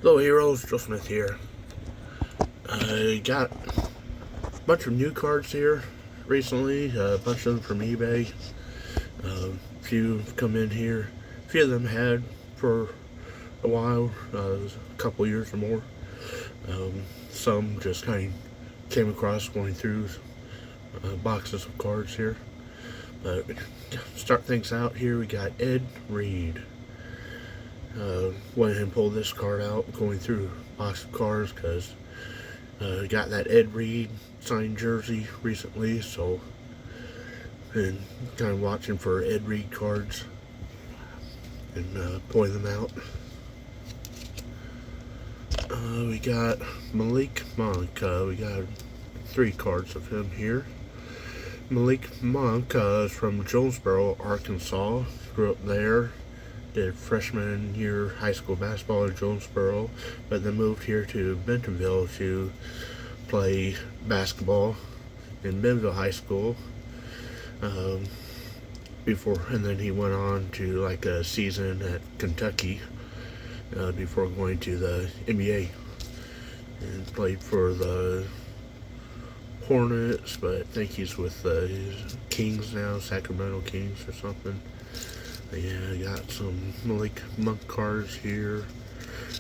Hello heroes, Joe Smith here. I got a bunch of new cards here recently, a bunch of them from eBay. A few have come in here. A few of them had for a while, a couple years or more. Some just kind of came across going through boxes of cards here. But start things out here, we got Ed Reed. Went ahead and pulled this card out, going through a box of cards because got that Ed Reed signed jersey recently, so and kind of watching for Ed Reed cards and pulling them out. We got Malik Monk. We got 3 cards of him here. Malik Monk is from Jonesboro, Arkansas. Grew up there. Did freshman year high school basketball in Jonesboro, but then moved here to Bentonville to play basketball in Bentonville High School. And then he went on to like a season at Kentucky before going to the NBA and played for the Hornets, but I think he's with the Kings now, Sacramento Kings or something. Yeah, I got some Malik Monk cards here.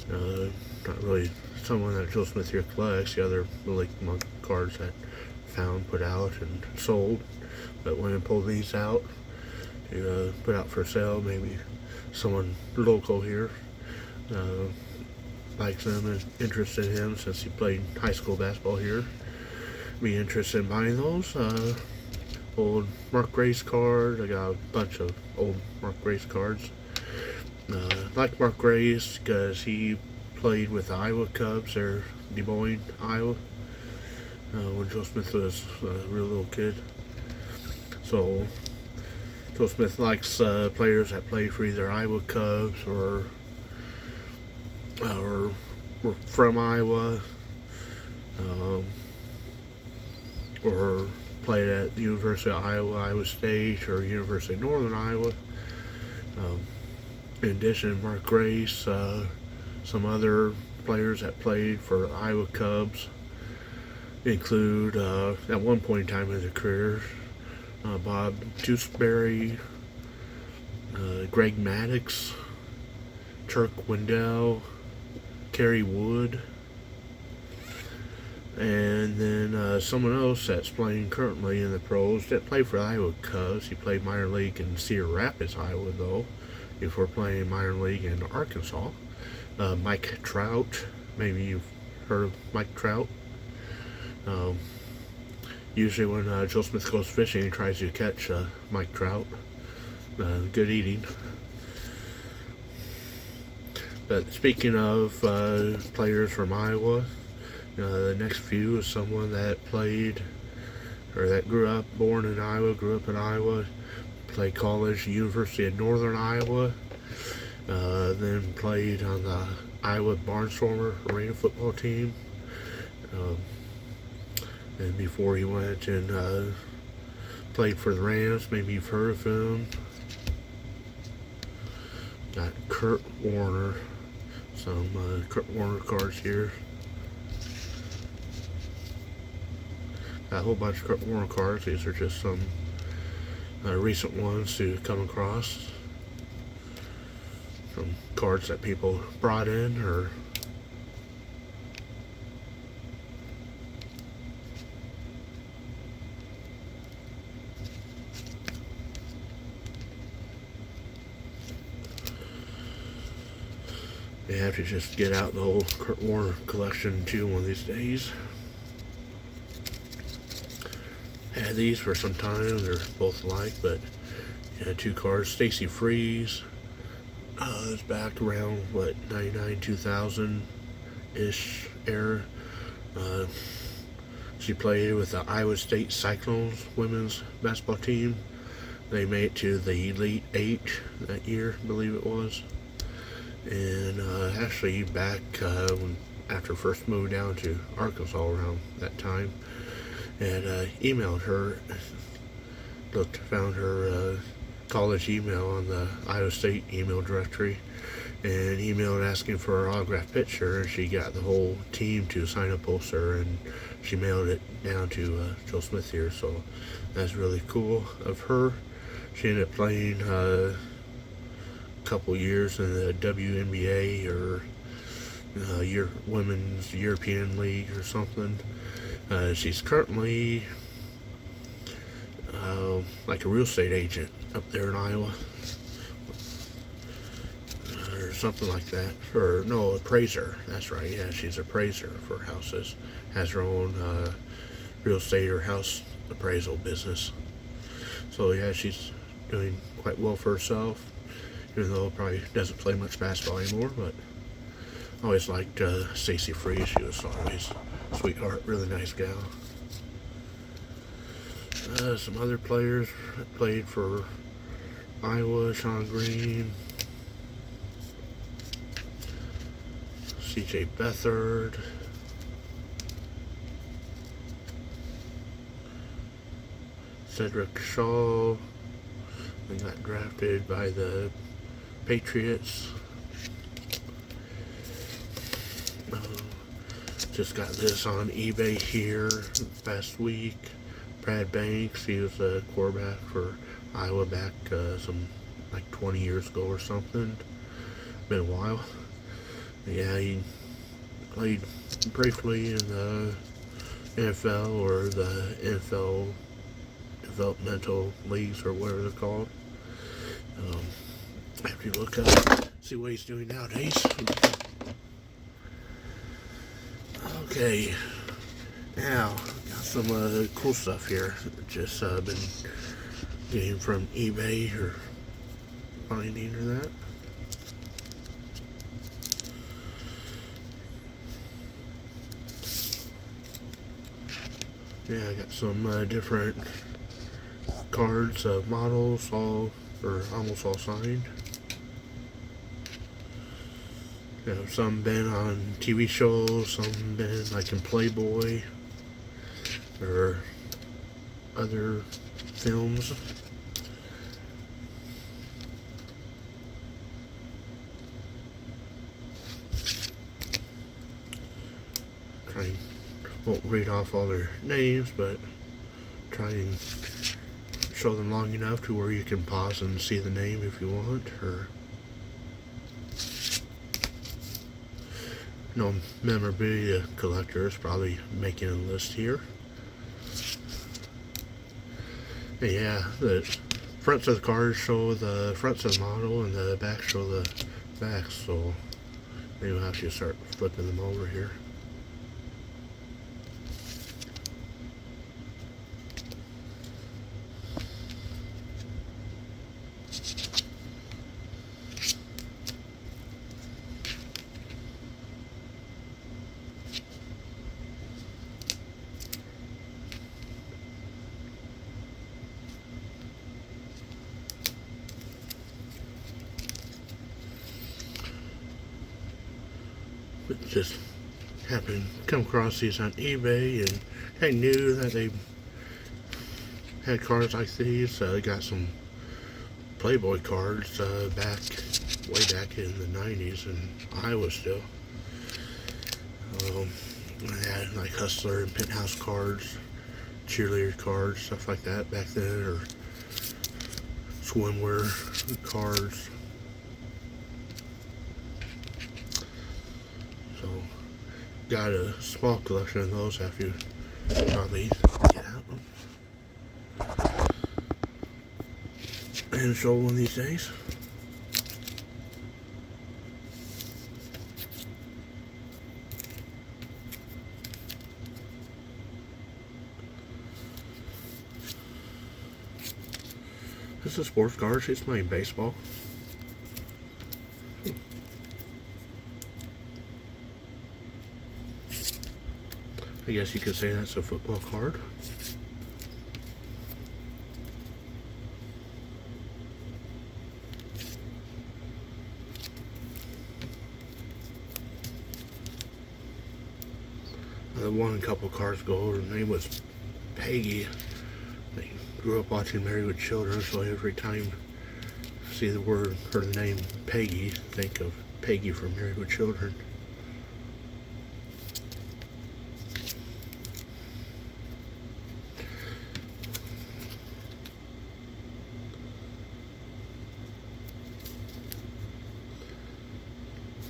Not really someone that Joe Smith here collects. The other Malik Monk cards that found, put out, and sold. But when I pull these out to put out for sale, maybe someone local here likes them and interested in him since he played high school basketball here. Be interested in buying those. Old Mark Grace card. I got a bunch of old Mark Grace cards. Like Mark Grace because he played with the Iowa Cubs, there, Des Moines, Iowa, when Joe Smith was a real little kid. So Joe Smith likes players that played for either Iowa Cubs or were from Iowa, or played at the University of Iowa, Iowa State, or University of Northern Iowa. In addition, Mark Grace, some other players that played for Iowa Cubs include, at one point in time in their career, Bob Tewksbury, Greg Maddox, Turk Wendell, Kerry Wood, and then someone else that's playing currently in the pros that played for Iowa Cubs. He played minor league in Cedar Rapids, Iowa, though, before playing minor league in Arkansas. Mike Trout. Maybe you've heard of Mike Trout. Usually when Joe Smith goes fishing, he tries to catch Mike Trout. Good eating. But speaking of players from Iowa, the next few is someone that played, or that grew up, born in Iowa, grew up in Iowa, played college, University of Northern Iowa, then played on the Iowa Barnstormer Arena football team, and before he went and played for the Rams. Maybe you've heard of him. Got Kurt Warner, some Kurt Warner cards here. Got a whole bunch of Kurt Warner cards. These are just some recent ones to come across. From cards that people brought in, or they have to just get out the whole Kurt Warner collection too one of these days. Had these for some time. They're both alike, but yeah, 2 cards. Stacy Freeze. It's back around what, 99, 2000 ish era. She played with the Iowa State Cyclones women's basketball team. They made it to the Elite 8 that year, I believe it was. And actually back after first moved down to Arkansas around that time, and emailed her, found her college email on the Iowa State email directory, and emailed asking for an autographed picture, and she got the whole team to sign a poster, and she mailed it down to Joe Smith here, so that's really cool of her. She ended up playing a couple years in the WNBA or Women's European League or something. She's currently like a real estate agent up there in Iowa. Or something like that. Or, no, appraiser. That's right. Yeah, she's an appraiser for houses. Has her own real estate or house appraisal business. So, yeah, she's doing quite well for herself. Even though probably doesn't play much basketball anymore. But I always liked Stacy Freeze. She was always a sweetheart. Really nice gal. Some other players played for Iowa. Sean Green. C.J. Beathard, Cedric Shaw, they got drafted by the Patriots. Just got this on eBay here past week. Brad Banks, he was a quarterback for Iowa back some like 20 years ago or something. Been a while. Yeah, he played briefly in the NFL or the NFL developmental leagues or whatever they're called. I have to look up, see what he's doing nowadays. Okay, now got some cool stuff here. Just been getting from eBay or finding or that. Yeah, I got some different cards, models, all or almost all signed. You know, some been on TV shows, some been like in Playboy or other films. Won't read off all their names, but try and show them long enough to where you can pause and see the name if you want. Or no memorabilia collectors probably making a list here. And yeah, the fronts of the cards show the fronts of the model, and the backs show the backs. So maybe we'll have to start flipping them over here. But just happened to come across these on eBay, and I knew that they had cards like these. They got some Playboy cards way back in the 90s in Iowa still. They had like Hustler and Penthouse cards, cheerleader cards, stuff like that back then, or swimwear cards. So, got a small collection of those after you probably get out and show one of these days. This is sports card. She's playing baseball. I guess you could say that's a football card. The one couple cards ago, her name was Peggy. They grew up watching Married with Children, so every time I see the word or the name Peggy, think of Peggy from Married with Children.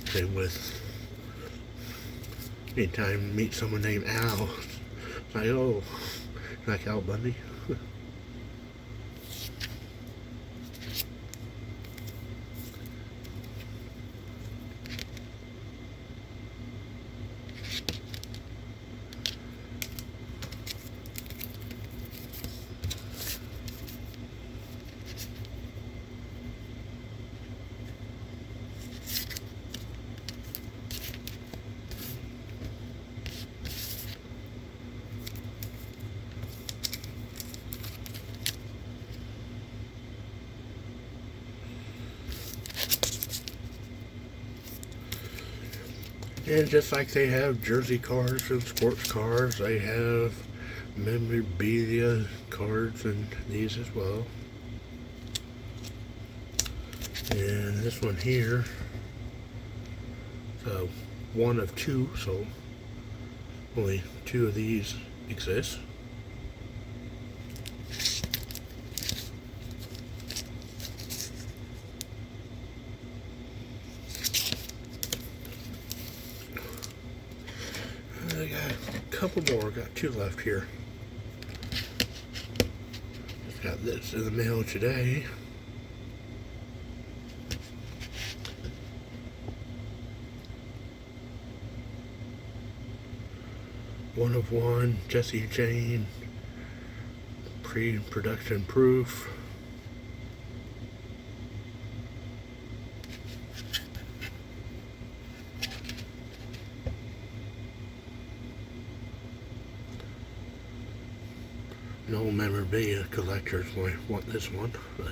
Same with anytime you meet someone named Al, it's like, oh, like Al Bundy. And just like they have jersey cards and sports cards, they have memorabilia cards and these as well. And this one here, so one of two, so only two of these exist. I got a couple more, got two left here. Just got this in the mail today. One of one, Jesse Jane, pre-production proof. No memorabilia collectors might want this one, but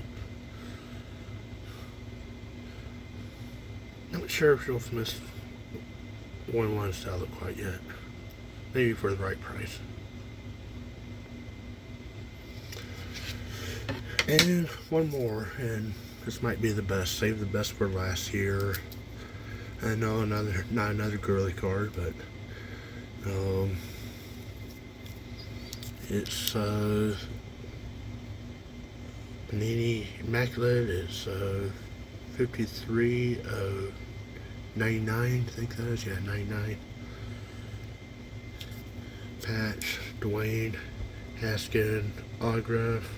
not sure if Joe Smith won't sell it quite yet. Maybe for the right price. And one more, and this might be the best. Save the best for last here. I know not another girly card, but it's Panini Immaculate. It's 53 of 99. I think that is, yeah, 99. Patch, Dwayne, Haskin, autograph.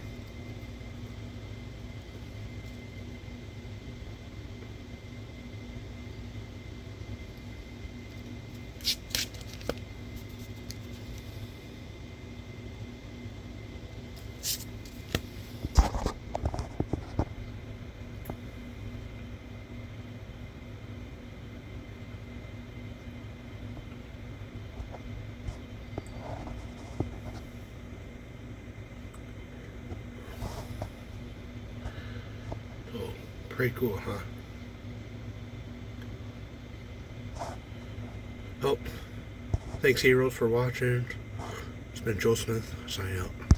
Pretty cool, huh? Oh, thanks heroes for watching. It's been Joe Smith, signing out.